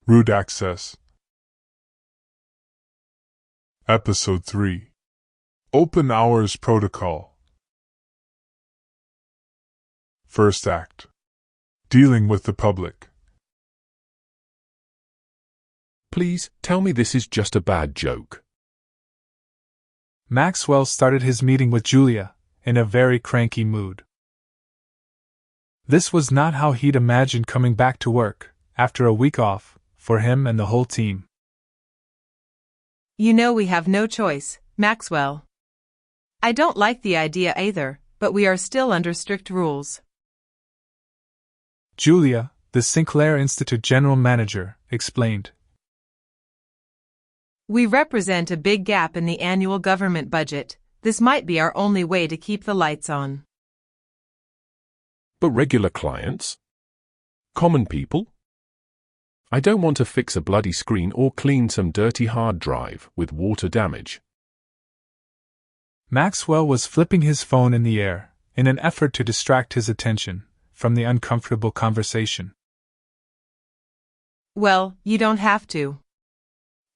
Root Access. Episode 3. Open Hours Protocol. First Act. Dealing with the public. Please, tell me this is just a bad joke. Maxwell started his meeting with Julia, in a very cranky mood. This was not how he'd imagined coming back to work, after a week off, for him and the whole team. You know we have no choice, Maxwell. I don't like the idea either, but we are still under strict rules. Julia, the Synclair Institute general manager, explained. We represent a big gap in the annual government budget. This might be our only way to keep the lights on. But regular clients? Common people? I don't want to fix a bloody screen or clean some dirty hard drive with water damage. Maxwell was flipping his phone in the air, in an effort to distract his attention from the uncomfortable conversation. Well, you don't have to.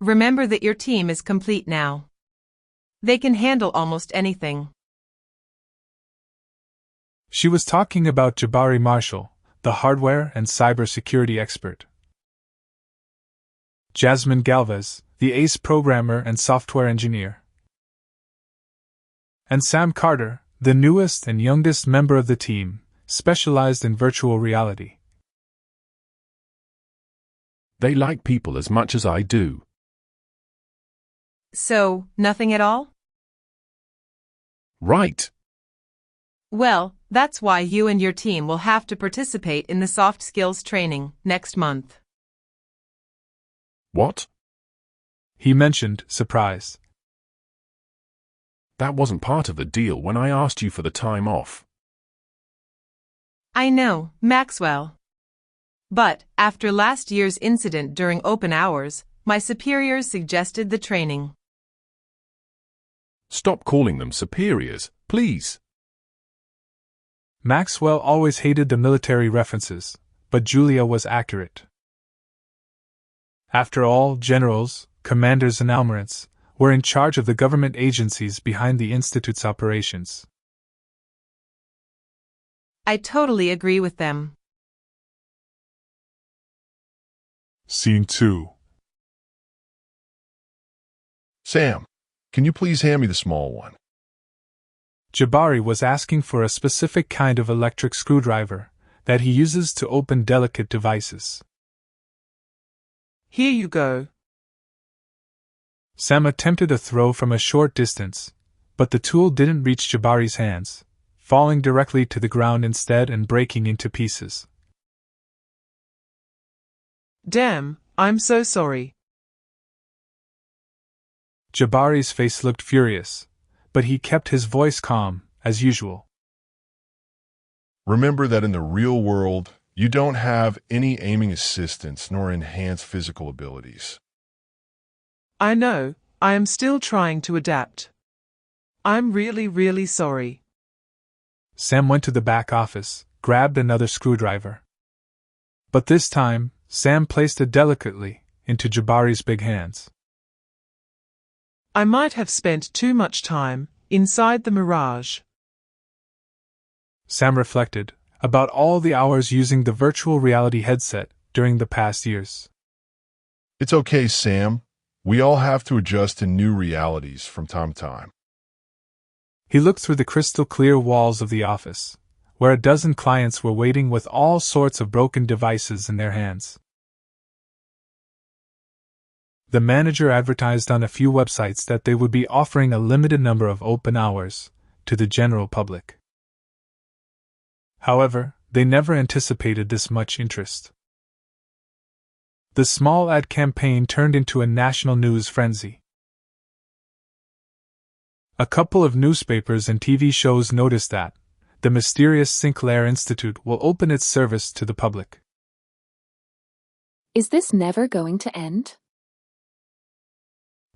Remember that your team is complete now. They can handle almost anything. She was talking about Jabari Marshall, the hardware and cybersecurity expert. Jasmine Galvez, the ace programmer and software engineer. And Sam Carter, the newest and youngest member of the team, specialized in virtual reality. They like people as much as I do. So, nothing at all? Right. Well, that's why you and your team will have to participate in the soft skills training next month. What? He mentioned, surprised. That wasn't part of the deal when I asked you for the time off. I know, Maxwell. But, after last year's incident during open hours, my superiors suggested the training. Stop calling them superiors, please. Maxwell always hated the military references, but Julia was accurate. After all, generals, commanders and almirants were in charge of the government agencies behind the Institute's operations. I totally agree with them. Scene 2. Sam, can you please hand me the small one? Jabari was asking for a specific kind of electric screwdriver that he uses to open delicate devices. Here you go. Sam attempted a throw from a short distance, but the tool didn't reach Jabari's hands, falling directly to the ground instead and breaking into pieces. Damn, I'm so sorry. Jabari's face looked furious, but he kept his voice calm, as usual. Remember that in the real world, you don't have any aiming assistance nor enhanced physical abilities. I know, I am still trying to adapt. I'm really sorry. Sam went to the back office, grabbed another screwdriver. But this time, Sam placed it delicately into Jabari's big hands. I might have spent too much time inside the Mirage. Sam reflected about all the hours using the virtual reality headset during the past years. It's okay, Sam. We all have to adjust to new realities from time to time. He looked through the crystal clear walls of the office, where a dozen clients were waiting with all sorts of broken devices in their hands. The manager advertised on a few websites that they would be offering a limited number of open hours to the general public. However, they never anticipated this much interest. The small ad campaign turned into a national news frenzy. A couple of newspapers and TV shows noticed that the mysterious Synclair Institute will open its service to the public. Is this never going to end?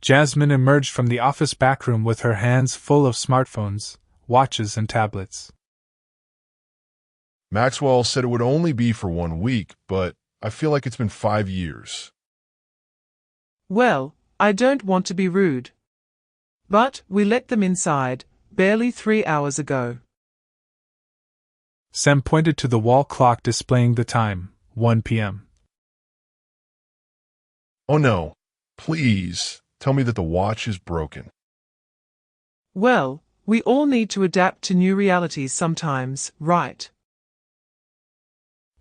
Jasmine emerged from the office backroom with her hands full of smartphones, watches and tablets. Maxwell said it would only be for 1 week, but I feel like it's been 5 years. Well, I don't want to be rude. But we let them inside, barely 3 hours ago. Sam pointed to the wall clock displaying the time, 1 p.m. Oh no, please tell me that the watch is broken. Well, we all need to adapt to new realities sometimes, right?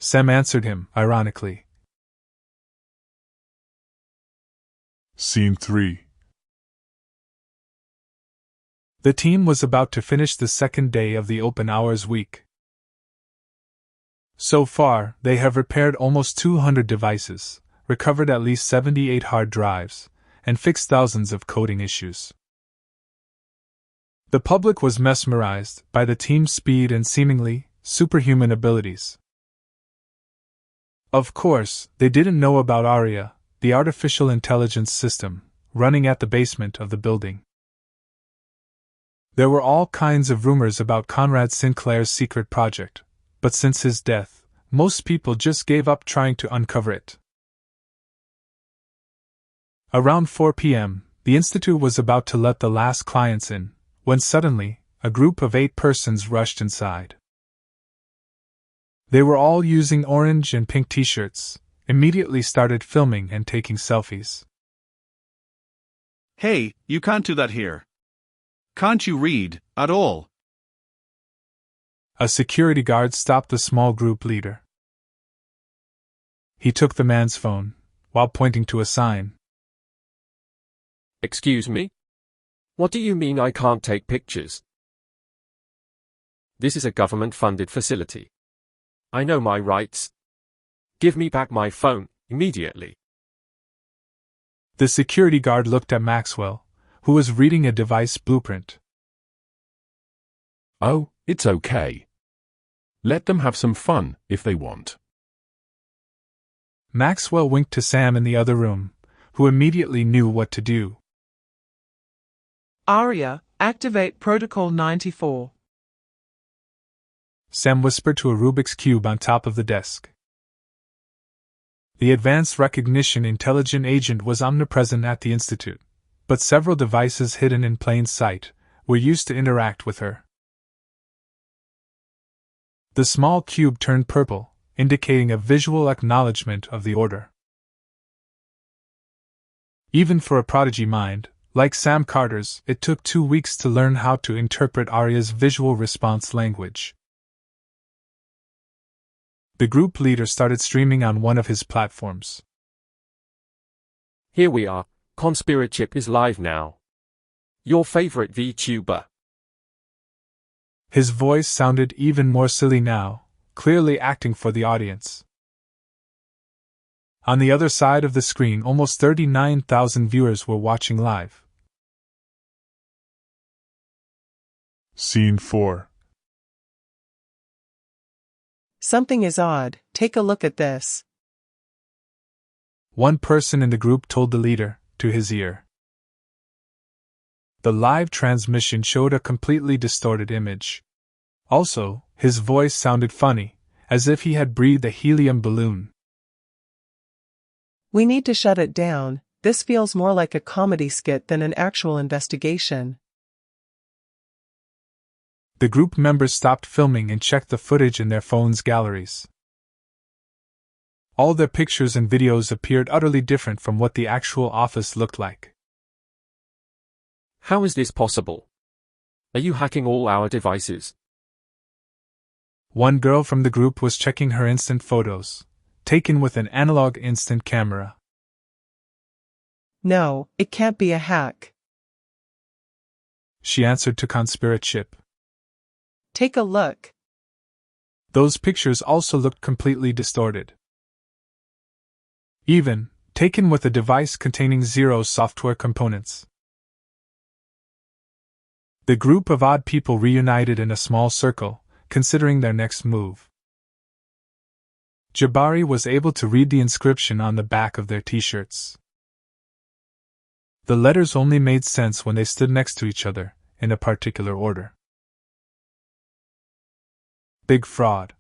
Sam answered him, ironically. Scene 3. The team was about to finish the second day of the open hours week. So far, they have repaired almost 200 devices, recovered at least 78 hard drives, and fixed thousands of coding issues. The public was mesmerized by the team's speed and seemingly superhuman abilities. Of course, they didn't know about Aria, the artificial intelligence system, running at the basement of the building. There were all kinds of rumors about Conrad Sinclair's secret project, but since his death, most people just gave up trying to uncover it. Around 4 p.m., the Institute was about to let the last clients in, when suddenly, a group of 8 persons rushed inside. They were all using orange and pink t-shirts, immediately started filming and taking selfies. Hey, you can't do that here. Can't you read, at all? A security guard stopped the small group leader. He took the man's phone, while pointing to a sign. Excuse me? What do you mean I can't take pictures? This is a government-funded facility. I know my rights. Give me back my phone, immediately. The security guard looked at Maxwell, who was reading a device blueprint. Oh, it's okay. Let them have some fun, if they want. Maxwell winked to Sam in the other room, who immediately knew what to do. Aria, activate Protocol 94. Sam whispered to a Rubik's Cube on top of the desk. The Advanced Recognition Intelligent Agent was omnipresent at the Institute, but several devices hidden in plain sight were used to interact with her. The small cube turned purple, indicating a visual acknowledgement of the order. Even for a prodigy mind, like Sam Carter's, it took 2 weeks to learn how to interpret Aria's visual response language. The group leader started streaming on one of his platforms. Here we are, Conspirachip is live now. Your favorite VTuber. His voice sounded even more silly now, clearly acting for the audience. On the other side of the screen, almost 39,000 viewers were watching live. Scene 4. Something is odd, take a look at this. One person in the group told the leader, to his ear. The live transmission showed a completely distorted image. Also, his voice sounded funny, as if he had breathed a helium balloon. We need to shut it down, this feels more like a comedy skit than an actual investigation. The group members stopped filming and checked the footage in their phones' galleries. All their pictures and videos appeared utterly different from what the actual office looked like. How is this possible? Are you hacking all our devices? One girl from the group was checking her instant photos, taken with an analog instant camera. No, it can't be a hack. She answered to Conspirachip. Take a look. Those pictures also looked completely distorted. Even, taken with a device containing 0 software components. The group of odd people reunited in a small circle, considering their next move. Jabari was able to read the inscription on the back of their t-shirts. The letters only made sense when they stood next to each other, in a particular order. Big fraud.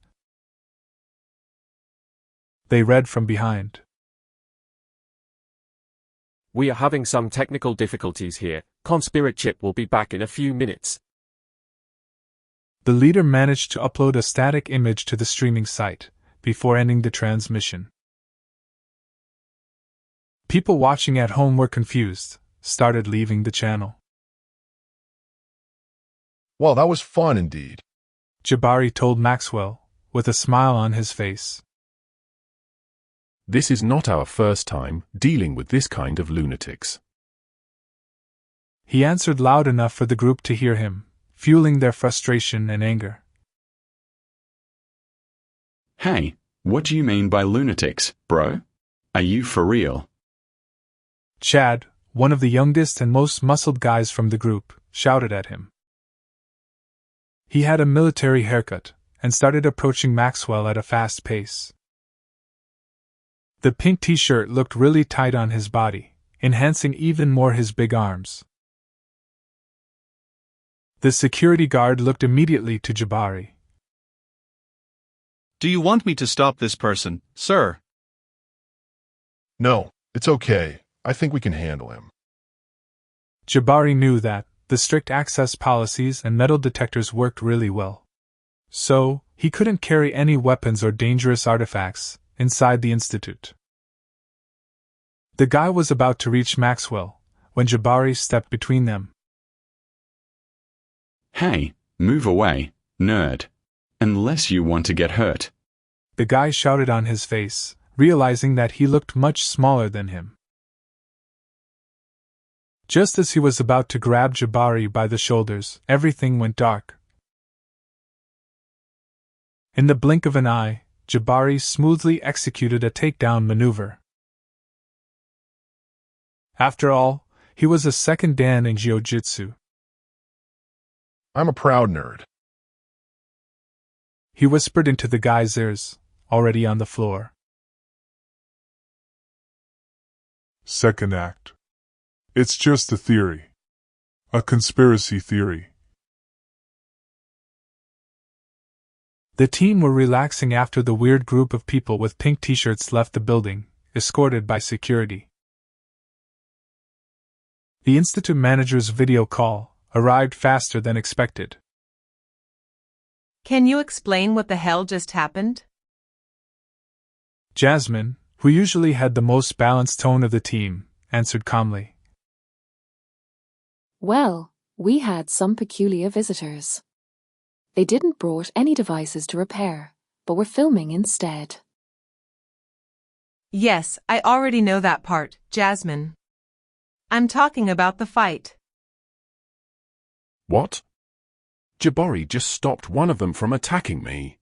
They read from behind. We are having some technical difficulties here. Conspirachip will be back in a few minutes. The leader managed to upload a static image to the streaming site before ending the transmission. People watching at home were confused, started leaving the channel. Well, that was fun indeed. Jabari told Maxwell, with a smile on his face. This is not our first time dealing with this kind of lunatics. He answered loud enough for the group to hear him, fueling their frustration and anger. Hey, what do you mean by lunatics, bro? Are you for real? Chad, one of the youngest and most muscled guys from the group, shouted at him. He had a military haircut and started approaching Maxwell at a fast pace. The pink t-shirt looked really tight on his body, enhancing even more his big arms. The security guard looked immediately to Jabari. Do you want me to stop this person, sir? No, it's okay. I think we can handle him. Jabari knew that the strict access policies and metal detectors worked really well. So, he couldn't carry any weapons or dangerous artifacts inside the institute. The guy was about to reach Maxwell when Jabari stepped between them. Hey, move away, nerd. Unless you want to get hurt. The guy shouted on his face, realizing that he looked much smaller than him. Just as he was about to grab Jabari by the shoulders, everything went dark. In the blink of an eye, Jabari smoothly executed a takedown maneuver. After all, he was a second dan in jiu-jitsu. I'm a proud nerd. He whispered into the guy's ears, already on the floor. Second act. It's just a theory. A conspiracy theory. The team were relaxing after the weird group of people with pink t-shirts left the building, escorted by security. The institute manager's video call arrived faster than expected. Can you explain what the hell just happened? Jasmine, who usually had the most balanced tone of the team, answered calmly. Well, we had some peculiar visitors. They didn't brought any devices to repair, but were filming instead. Yes, I already know that part, Jasmine. I'm talking about the fight. What? Jabari just stopped one of them from attacking me.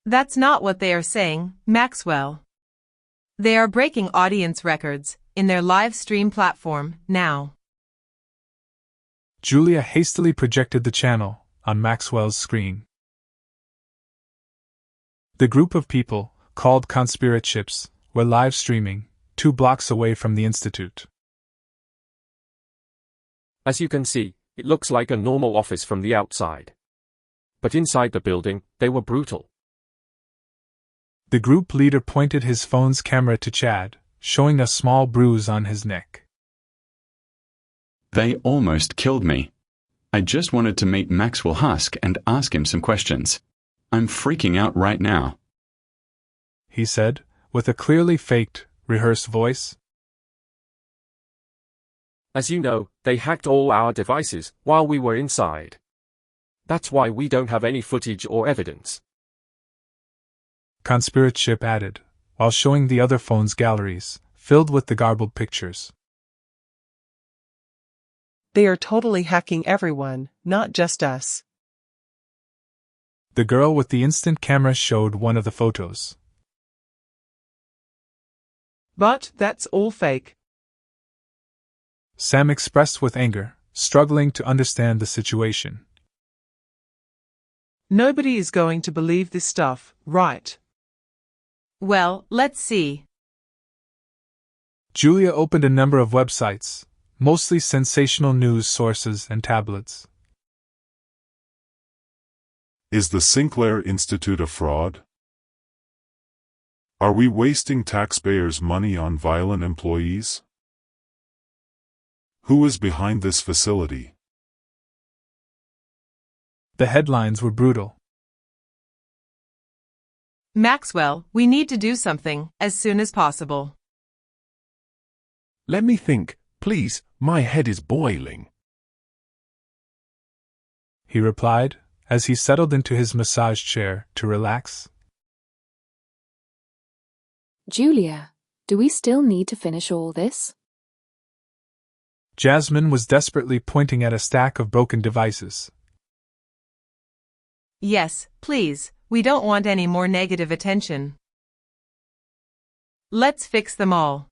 That's not what they are saying, Maxwell. They are breaking audience records in their live stream platform now. Julia hastily projected the channel on Maxwell's screen. The group of people, called Conspirachips, were live streaming 2 blocks away from the institute. As you can see, it looks like a normal office from the outside. But inside the building, they were brutal. The group leader pointed his phone's camera to Chad, showing a small bruise on his neck. They almost killed me. I just wanted to meet Maxwell Husk and ask him some questions. I'm freaking out right now, he said, with a clearly faked, rehearsed voice. As you know, they hacked all our devices while we were inside. That's why we don't have any footage or evidence. Conspirachip added, while showing the other phone's galleries, filled with the garbled pictures. They are totally hacking everyone, not just us. The girl with the instant camera showed one of the photos. But that's all fake. Sam expressed with anger, struggling to understand the situation. Nobody is going to believe this stuff, right? Well, let's see. Julia opened a number of websites, mostly sensational news sources and tablets. Is the Synclair Institute a fraud? Are we wasting taxpayers' money on violent employees? Who is behind this facility? The headlines were brutal. Maxwell, we need to do something, as soon as possible. Let me think, please, my head is boiling. He replied, as he settled into his massage chair to relax. Julia, do we still need to finish all this? Jasmine was desperately pointing at a stack of broken devices. Yes, please, we don't want any more negative attention. Let's fix them all.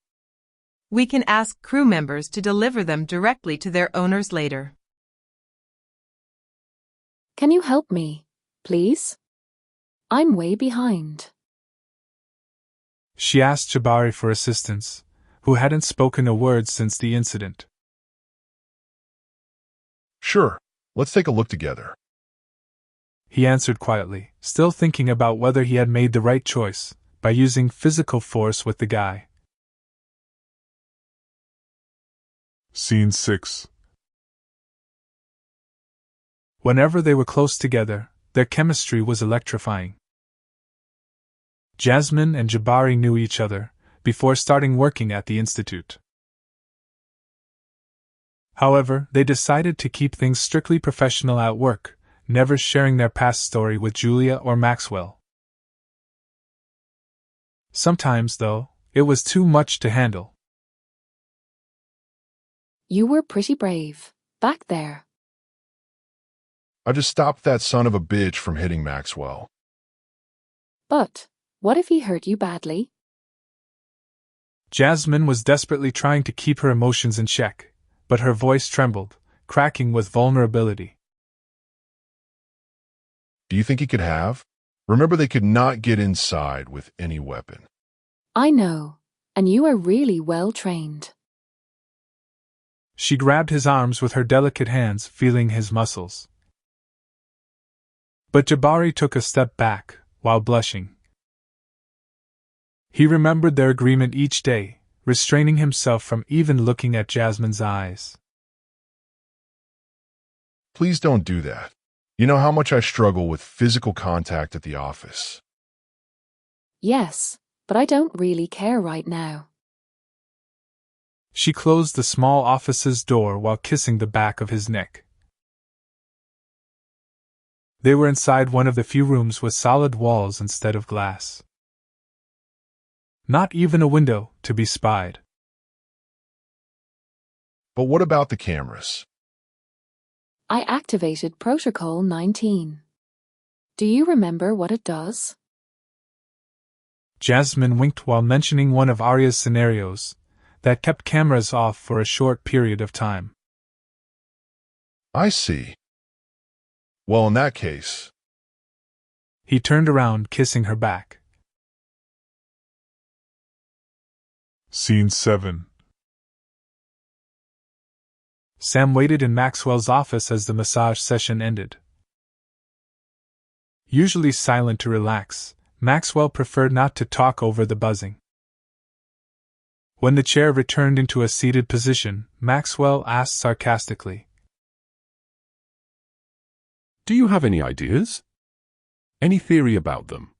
We can ask crew members to deliver them directly to their owners later. Can you help me, please? I'm way behind. She asked Jabari for assistance, who hadn't spoken a word since the incident. Sure, let's take a look together. He answered quietly, still thinking about whether he had made the right choice by using physical force with the guy. Scene 6. Whenever they were close together, their chemistry was electrifying. Jasmine and Jabari knew each other before starting working at the Institute. However, they decided to keep things strictly professional at work, never sharing their past story with Julia or Maxwell. Sometimes, though, it was too much to handle. You were pretty brave, back there. I just stopped that son of a bitch from hitting Maxwell. But, what if he hurt you badly? Jasmine was desperately trying to keep her emotions in check, but her voice trembled, cracking with vulnerability. Do you think he could have? Remember, they could not get inside with any weapon. I know, and you are really well trained. She grabbed his arms with her delicate hands, feeling his muscles. But Jabari took a step back, while blushing. He remembered their agreement each day, restraining himself from even looking at Jasmine's eyes. Please don't do that. You know how much I struggle with physical contact at the office. Yes, but I don't really care right now. She closed the small office's door while kissing the back of his neck. They were inside one of the few rooms with solid walls instead of glass. Not even a window to be spied. But what about the cameras? I activated Protocol 19. Do you remember what it does? Jasmine winked while mentioning one of Arya's scenarios that kept cameras off for a short period of time. I see. Well, in that case... He turned around, kissing her back. Scene 7. Sam waited in Maxwell's office as the massage session ended. Usually silent to relax, Maxwell preferred not to talk over the buzzing. When the chair returned into a seated position, Maxwell asked sarcastically, Do you have any ideas? Any theory about them?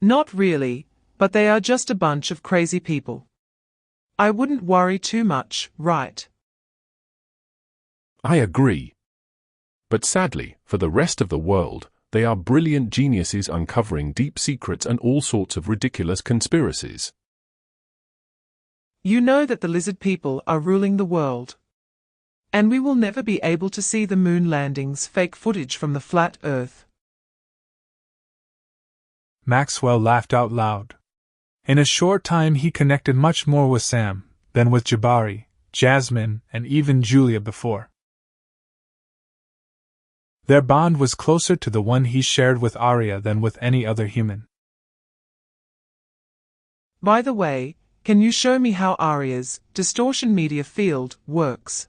Not really, but they are just a bunch of crazy people. I wouldn't worry too much, right? I agree. But sadly, for the rest of the world, they are brilliant geniuses uncovering deep secrets and all sorts of ridiculous conspiracies. You know that the lizard people are ruling the world. And we will never be able to see the moon landings fake footage from the flat Earth. Maxwell laughed out loud. In a short time he connected much more with Sam than with Jabari, Jasmine, and even Julia before. Their bond was closer to the one he shared with Arya than with any other human. By the way, can you show me how Arya's distortion media field works?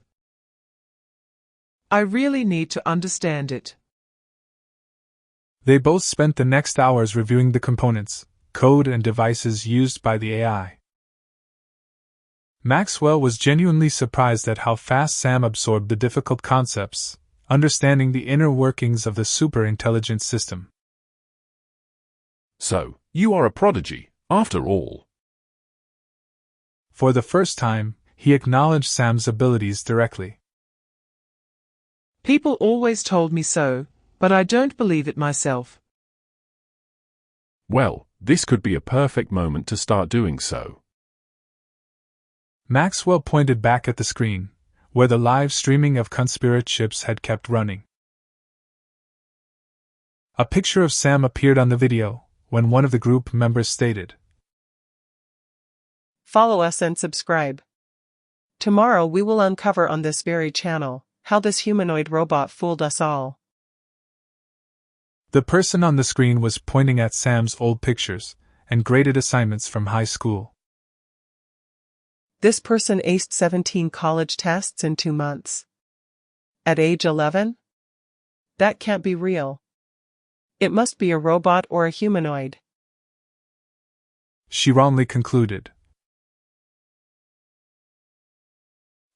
I really need to understand it. They both spent the next hours reviewing the components, code and devices used by the AI. Maxwell was genuinely surprised at how fast Sam absorbed the difficult concepts, understanding the inner workings of the super-intelligent system. So, you are a prodigy, after all. For the first time, he acknowledged Sam's abilities directly. People always told me so, but I don't believe it myself. Well, this could be a perfect moment to start doing so. Maxwell pointed back at the screen, where the live streaming of conspiratorships had kept running. A picture of Sam appeared on the video, when one of the group members stated, Follow us and subscribe. Tomorrow we will uncover on this very channel how this humanoid robot fooled us all. The person on the screen was pointing at Sam's old pictures and graded assignments from high school. This person aced 17 college tests in 2 months. At age 11? That can't be real. It must be a robot or a humanoid. She wrongly concluded.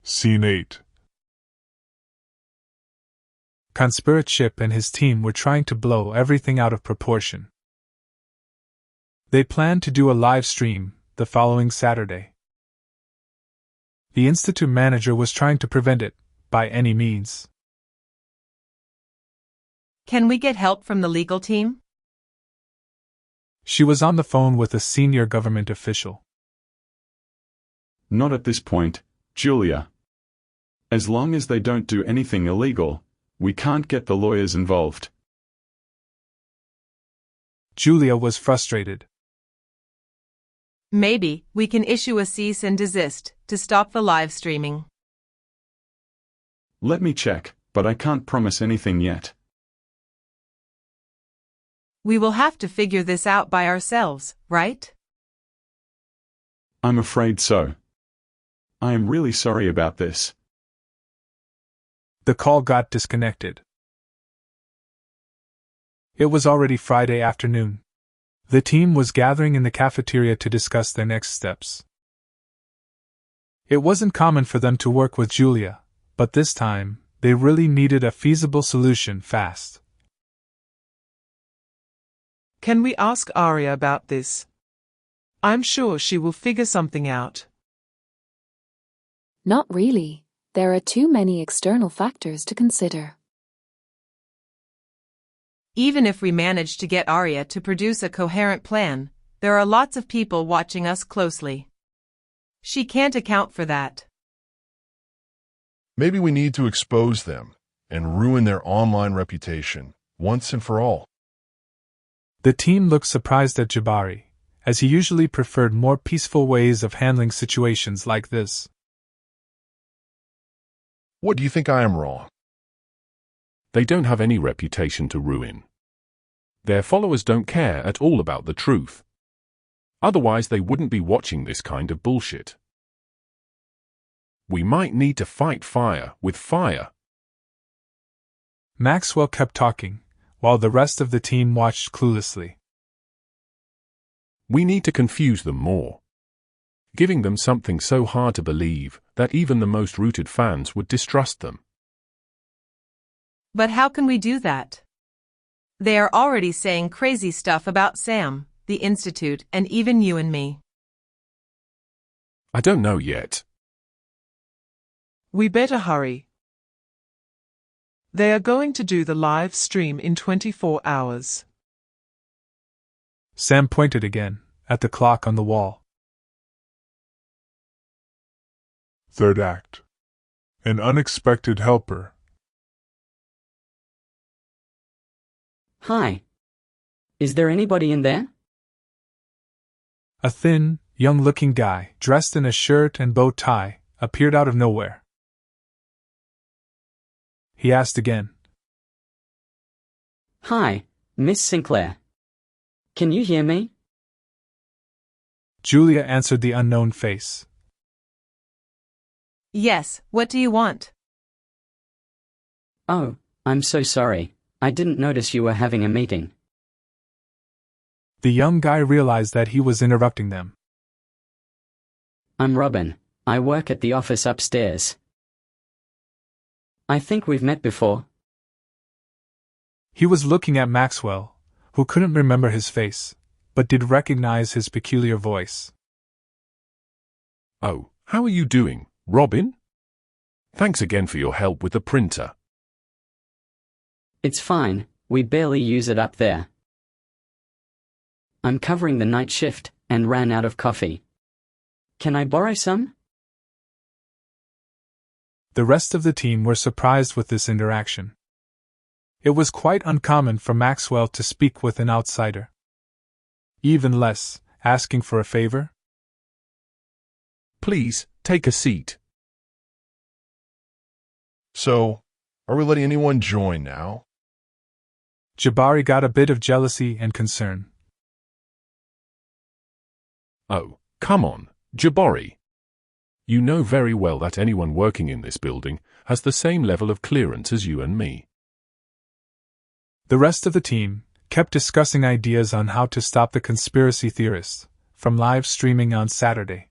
Scene 8. Conspirachip and his team were trying to blow everything out of proportion. They planned to do a live stream the following Saturday. The institute manager was trying to prevent it, by any means. Can we get help from the legal team? She was on the phone with a senior government official. Not at this point, Julia. As long as they don't do anything illegal, we can't get the lawyers involved. Julia was frustrated. Maybe we can issue a cease and desist to stop the live streaming. Let me check, but I can't promise anything yet. We will have to figure this out by ourselves, right? I'm afraid so. I am really sorry about this. The call got disconnected. It was already Friday afternoon. The team was gathering in the cafeteria to discuss their next steps. It wasn't common for them to work with Julia, but this time, they really needed a feasible solution fast. Can we ask Aria about this? I'm sure she will figure something out. Not really. There are too many external factors to consider. Even if we manage to get Arya to produce a coherent plan, there are lots of people watching us closely. She can't account for that. Maybe we need to expose them and ruin their online reputation once and for all. The team looked surprised at Jabari, as he usually preferred more peaceful ways of handling situations like this. What do you think I am wrong? They don't have any reputation to ruin. Their followers don't care at all about the truth. Otherwise they wouldn't be watching this kind of bullshit. We might need to fight fire with fire. Maxwell kept talking, while the rest of the team watched cluelessly. We need to confuse them more. Giving them something so hard to believe that even the most rooted fans would distrust them. But how can we do that? They are already saying crazy stuff about Sam, the Institute, and even you and me. I don't know yet. We better hurry. They are going to do the live stream in 24 hours. Sam pointed again, at the clock on the wall. Third act. An unexpected helper. Hi. Is there anybody in there? A thin, young-looking guy, dressed in a shirt and bow tie, appeared out of nowhere. He asked again. Hi, Miss Synclair. Can you hear me? Julia answered the unknown face. Yes, what do you want? Oh, I'm so sorry. I didn't notice you were having a meeting. The young guy realized that he was interrupting them. I'm Robin. I work at the office upstairs. I think we've met before. He was looking at Maxwell, who couldn't remember his face, but did recognize his peculiar voice. Oh, how are you doing, Robin? Thanks again for your help with the printer. It's fine, we barely use it up there. I'm covering the night shift and ran out of coffee. Can I borrow some? The rest of the team were surprised with this interaction. It was quite uncommon for Maxwell to speak with an outsider. Even less, asking for a favor. Please, take a seat. So, are we letting anyone join now? Jabari got a bit of jealousy and concern. Oh, come on, Jabari. You know very well that anyone working in this building has the same level of clearance as you and me. The rest of the team kept discussing ideas on how to stop the conspiracy theorists from live streaming on Saturday.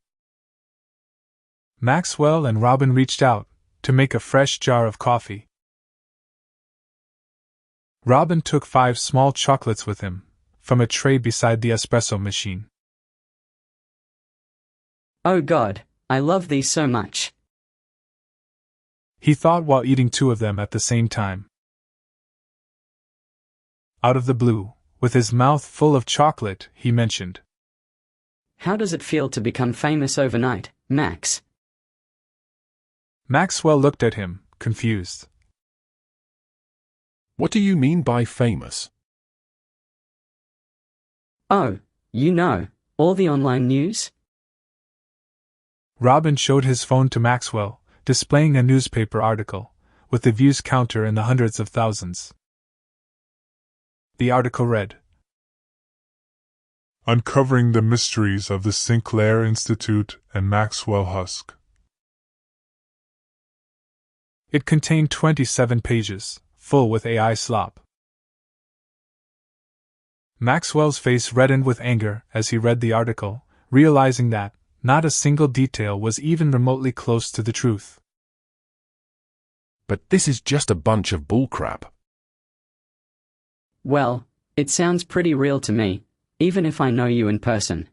Maxwell and Robin reached out to make a fresh jar of coffee. Robin took 5 small chocolates with him from a tray beside the espresso machine. Oh God, I love these so much. He thought while eating 2 of them at the same time. Out of the blue, with his mouth full of chocolate, he mentioned, How does it feel to become famous overnight, Max? Maxwell looked at him, confused. What do you mean by famous? Oh, you know, all the online news? Robin showed his phone to Maxwell, displaying a newspaper article, with the views counter in the hundreds of thousands. The article read, Uncovering the Mysteries of the Synclair Institute and Maxwell Husk. It contained 27 pages, full with AI slop. Maxwell's face reddened with anger as he read the article, realizing that not a single detail was even remotely close to the truth. But this is just a bunch of bullcrap. Well, it sounds pretty real to me, even if I know you in person.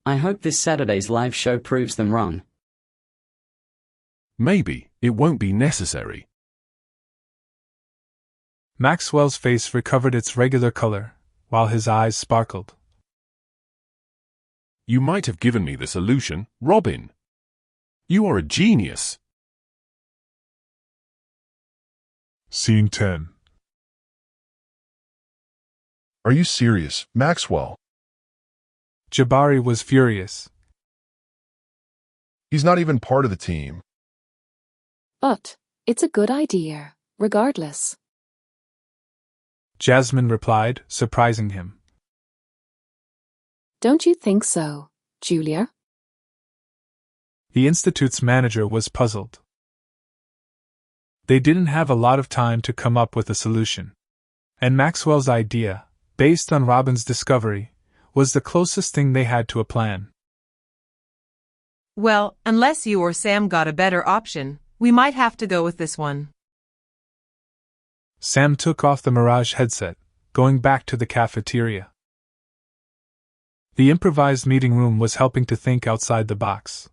I hope this Saturday's live show proves them wrong. Maybe it won't be necessary. Maxwell's face recovered its regular color, while his eyes sparkled. You might have given me the solution, Robin. You are a genius. Scene 10. Are you serious, Maxwell? Jabari was furious. He's not even part of the team. But it's a good idea, regardless. Jasmine replied, surprising him. Don't you think so, Julia? The Institute's manager was puzzled. They didn't have a lot of time to come up with a solution. And Maxwell's idea, based on Robin's discovery, was the closest thing they had to a plan. Well, unless you or Sam got a better option, we might have to go with this one. Sam took off the Mirage headset, going back to the cafeteria. The improvised meeting room was helping to think outside the box.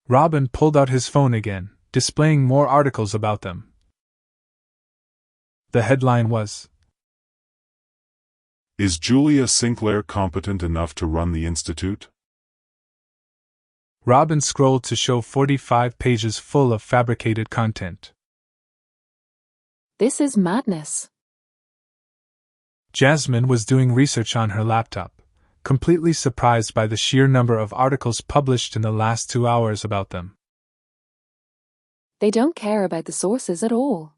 Robin pulled out his phone again, displaying more articles about them. The headline was, Is Julia Synclair competent enough to run the Institute? Robin scrolled to show 45 pages full of fabricated content. This is madness. Jasmine was doing research on her laptop, completely surprised by the sheer number of articles published in the last 2 hours about them. They don't care about the sources at all.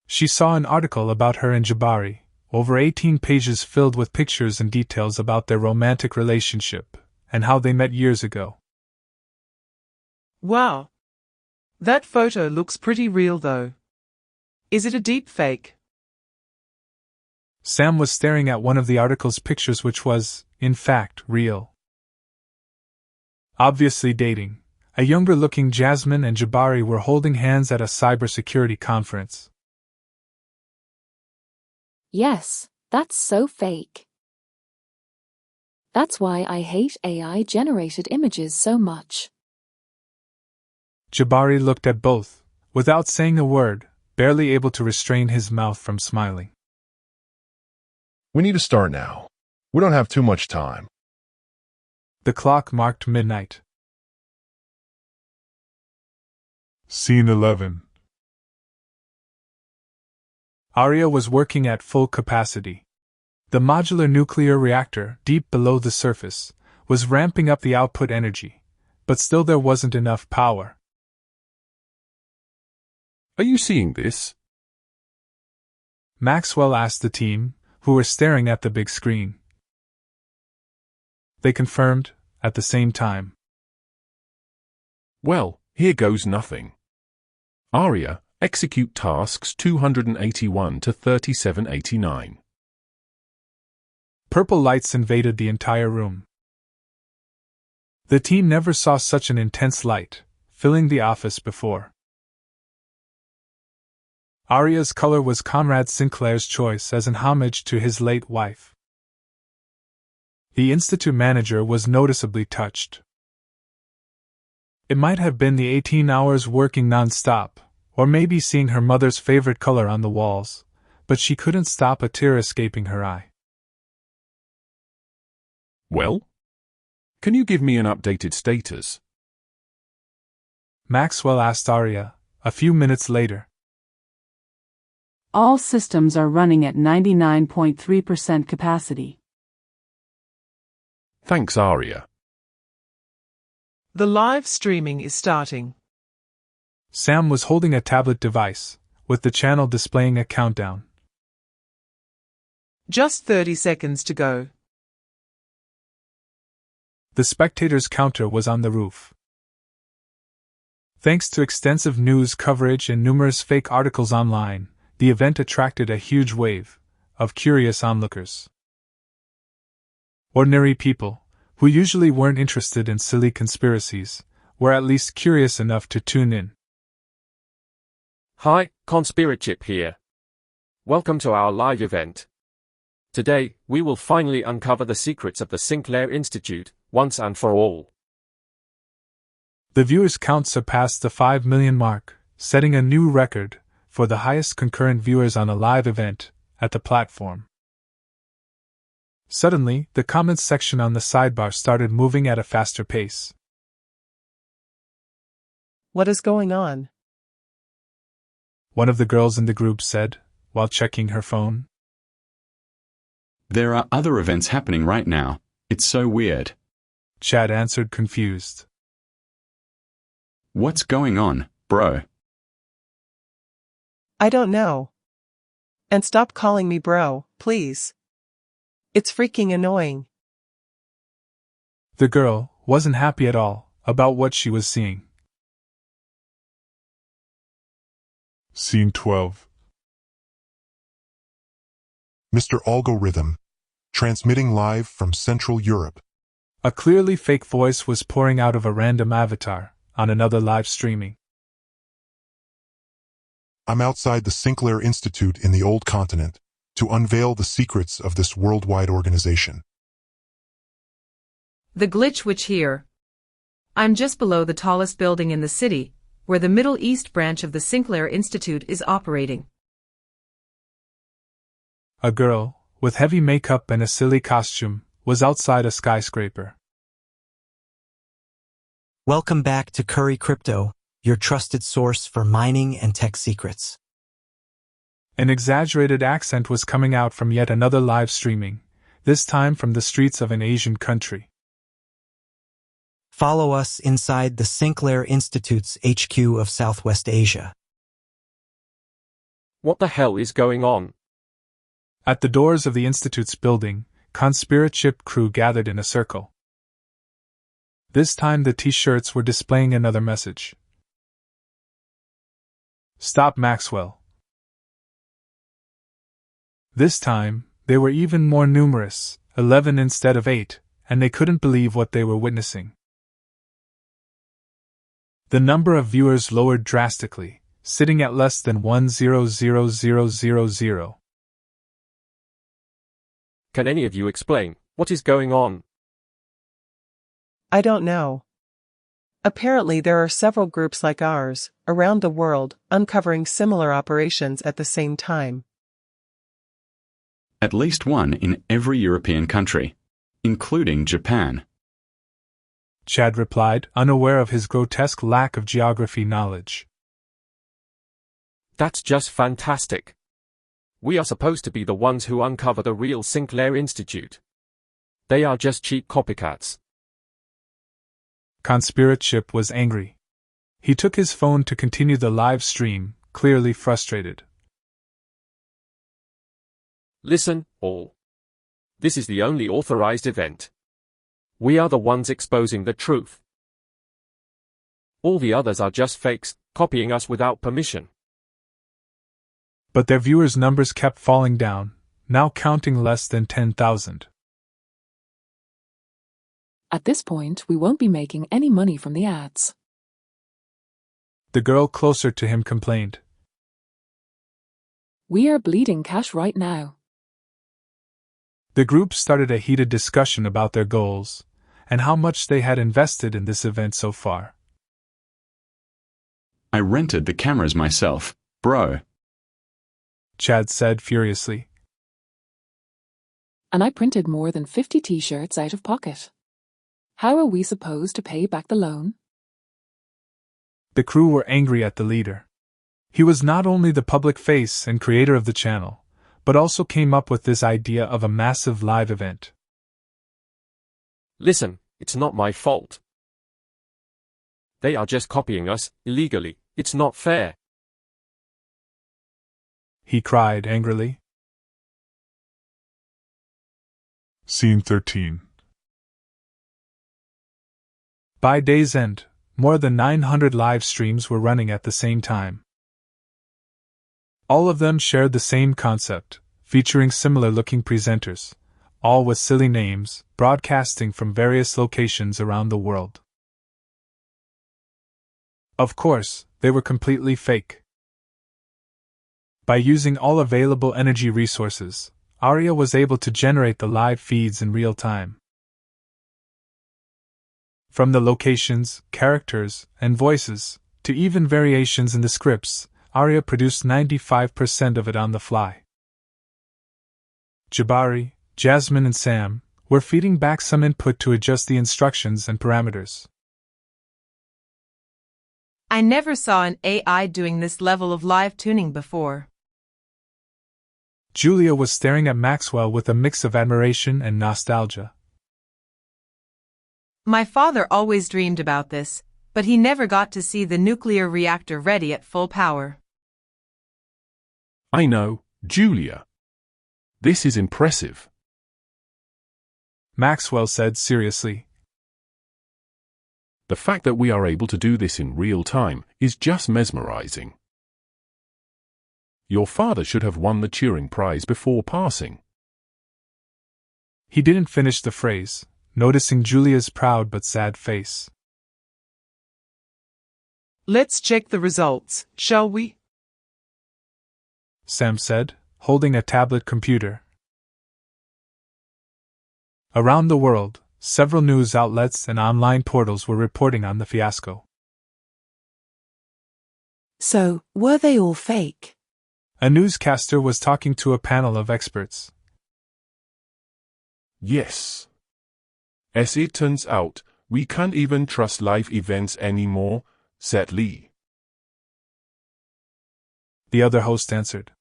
She saw an article about her and Jabari, over 18 pages filled with pictures and details about their romantic relationship and how they met years ago. Wow. That photo looks pretty real though. Is it a deep fake? Sam was staring at one of the article's pictures, which was, in fact, real. Obviously dating, a younger-looking Jasmine and Jabari were holding hands at a cybersecurity conference. Yes, that's so fake. That's why I hate AI-generated images so much. Jabari looked at both, without saying a word, barely able to restrain his mouth from smiling. We need to start now. We don't have too much time. The clock marked midnight. Scene 11. Arya was working at full capacity. The modular nuclear reactor, deep below the surface, was ramping up the output energy, but still there wasn't enough power. Are you seeing this? Maxwell asked the team, who were staring at the big screen. They confirmed, at the same time. Well, here goes nothing. Arya, execute tasks 281 to 3789. Purple lights invaded the entire room. The team never saw such an intense light, filling the office before. Arya's color was Conrad Sinclair's choice as an homage to his late wife. The institute manager was noticeably touched. It might have been the 18 hours working non-stop, or maybe seeing her mother's favorite color on the walls, but she couldn't stop a tear escaping her eye. Well? Can you give me an updated status? Maxwell asked Arya, a few minutes later. All systems are running at 99.3% capacity. Thanks, Arya. The live streaming is starting. Sam was holding a tablet device, with the channel displaying a countdown. Just 30 seconds to go. The spectators' counter was on the roof. Thanks to extensive news coverage and numerous fake articles online, the event attracted a huge wave of curious onlookers. Ordinary people, who usually weren't interested in silly conspiracies, were at least curious enough to tune in. Hi, Conspirachip here. Welcome to our live event. Today, we will finally uncover the secrets of the Synclair Institute, once and for all. The viewers' count surpassed the 5 million mark, setting a new record for the highest concurrent viewers on a live event at the platform. Suddenly, the comments section on the sidebar started moving at a faster pace. What is going on? One of the girls in the group said, while checking her phone. There are other events happening right now. It's so weird. Chad answered, confused. What's going on, bro? I don't know. And stop calling me bro, please. It's freaking annoying. The girl wasn't happy at all about what she was seeing. Scene 12. Mr. Algorithm, transmitting live from Central Europe. A clearly fake voice was pouring out of a random avatar on another live streaming. I'm outside the Synclair Institute in the Old Continent to unveil the secrets of this worldwide organization. The glitch witch here. I'm just below the tallest building in the city, where the Middle East branch of the Synclair Institute is operating. A girl, with heavy makeup and a silly costume, was outside a skyscraper. Welcome back to Curry Crypto, your trusted source for mining and tech secrets. An exaggerated accent was coming out from yet another live streaming, this time from the streets of an Asian country. Follow us inside the Synclair Institute's HQ of Southwest Asia. What the hell is going on? At the doors of the Institute's building, Conspirachip crew gathered in a circle. This time the T-shirts were displaying another message. Stop Maxwell. This time, They were even more numerous, 11 instead of 8, and they couldn't believe what they were witnessing. The number of viewers lowered drastically, sitting at less than 1,000,000. Can any of you explain what is going on? I don't know. Apparently there are several groups like ours, around the world, uncovering similar operations at the same time. At least one in every European country, including Japan. Chad replied, unaware of his grotesque lack of geography knowledge. That's just fantastic. We are supposed to be the ones who uncover the real Synclair Institute. They are just cheap copycats. Conspirateship was angry. He took his phone to continue the live stream, clearly frustrated. Listen, all. This is the only authorized event. We are the ones exposing the truth. All the others are just fakes, copying us without permission. But their viewers' numbers kept falling down, now counting less than 10,000. At this point, we won't be making any money from the ads. The girl closer to him complained. We are bleeding cash right now. The group started a heated discussion about their goals, and how much they had invested in this event so far. I rented the cameras myself, bro. Chad said furiously. And I printed more than 50 t-shirts out of pocket. How are we supposed to pay back the loan? The crew were angry at the leader. He was not only the public face and creator of the channel, but also came up with this idea of a massive live event. Listen, it's not my fault. They are just copying us, illegally. It's not fair. He cried angrily. Scene 13. By day's end, more than 900 live streams were running at the same time. All of them shared the same concept, featuring similar-looking presenters, all with silly names, broadcasting from various locations around the world. Of course, they were completely fake. By using all available energy resources, Arya was able to generate the live feeds in real time. From the locations, characters, and voices, to even variations in the scripts, Arya produced 95% of it on the fly. Jabari, Jasmine and Sam were feeding back some input to adjust the instructions and parameters. I never saw an AI doing this level of live tuning before. Julia was staring at Maxwell with a mix of admiration and nostalgia. My father always dreamed about this, but he never got to see the nuclear reactor ready at full power. I know, Julia. This is impressive. Maxwell said seriously. The fact that we are able to do this in real time is just mesmerizing. Your father should have won the Turing Prize before passing. He didn't finish the phrase, noticing Julia's proud but sad face. Let's check the results, shall we? Sam said, holding a tablet computer. Around the world, several news outlets and online portals were reporting on the fiasco. So, were they all fake? A newscaster was talking to a panel of experts. Yes. As it turns out, we can't even trust live events anymore, sadly. The other host answered.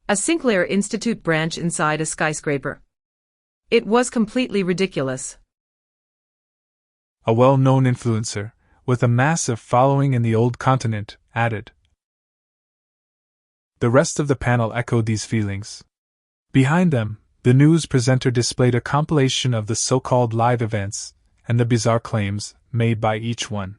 A Synclair Institute branch inside a skyscraper. It was completely ridiculous. A well-known influencer, with a massive following in the old continent, added. The rest of the panel echoed these feelings. Behind them, the news presenter displayed a compilation of the so-called live events and the bizarre claims made by each one.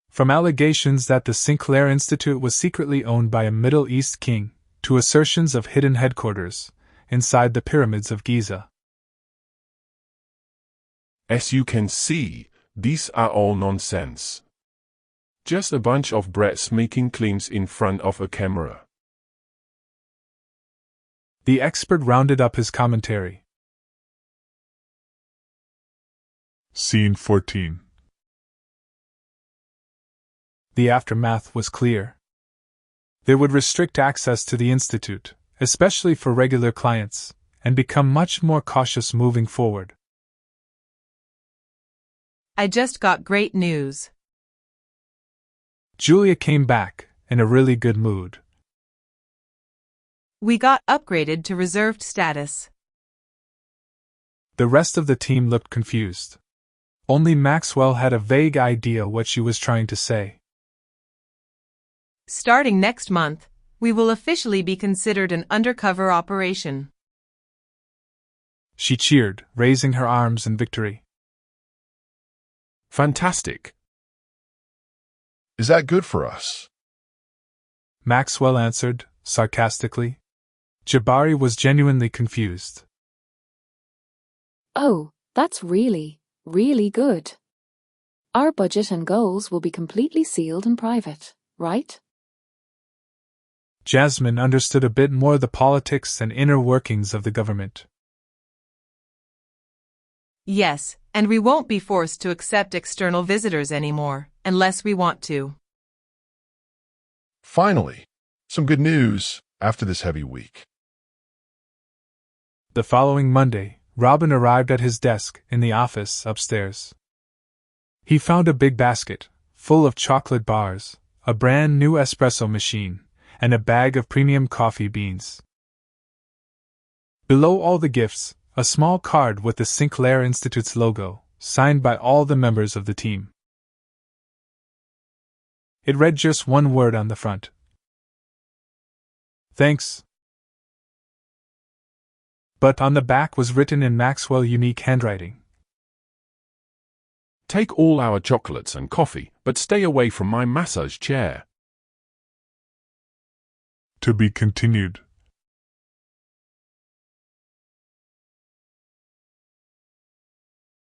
From allegations that the Synclair Institute was secretly owned by a Middle East king, to assertions of hidden headquarters inside the pyramids of Giza. As you can see, these are all nonsense. Just a bunch of brats making claims in front of a camera. The expert rounded up his commentary. Scene 14. The aftermath was clear. They would restrict access to the Institute, especially for regular clients, and become much more cautious moving forward. I just got great news. Julia came back, in a really good mood. We got upgraded to reserved status. The rest of the team looked confused. Only Maxwell had a vague idea what she was trying to say. Starting next month, we will officially be considered an undercover operation. She cheered, raising her arms in victory. Fantastic. Is that good for us? Maxwell answered, sarcastically. Jabari was genuinely confused. Oh, that's really, really good. Our budget and goals will be completely sealed and private, right? Jasmine understood a bit more the politics and inner workings of the government. Yes, and we won't be forced to accept external visitors anymore, unless we want to. Finally, some good news after this heavy week. The following Monday, Robin arrived at his desk in the office upstairs. He found a big basket, full of chocolate bars, a brand new espresso machine, and a bag of premium coffee beans. Below all the gifts, a small card with the Synclair Institute's logo, signed by all the members of the team. It read just one word on the front. Thanks. But on the back was written in Maxwell unique handwriting. Take all our chocolates and coffee, but stay away from my massage chair. To be continued.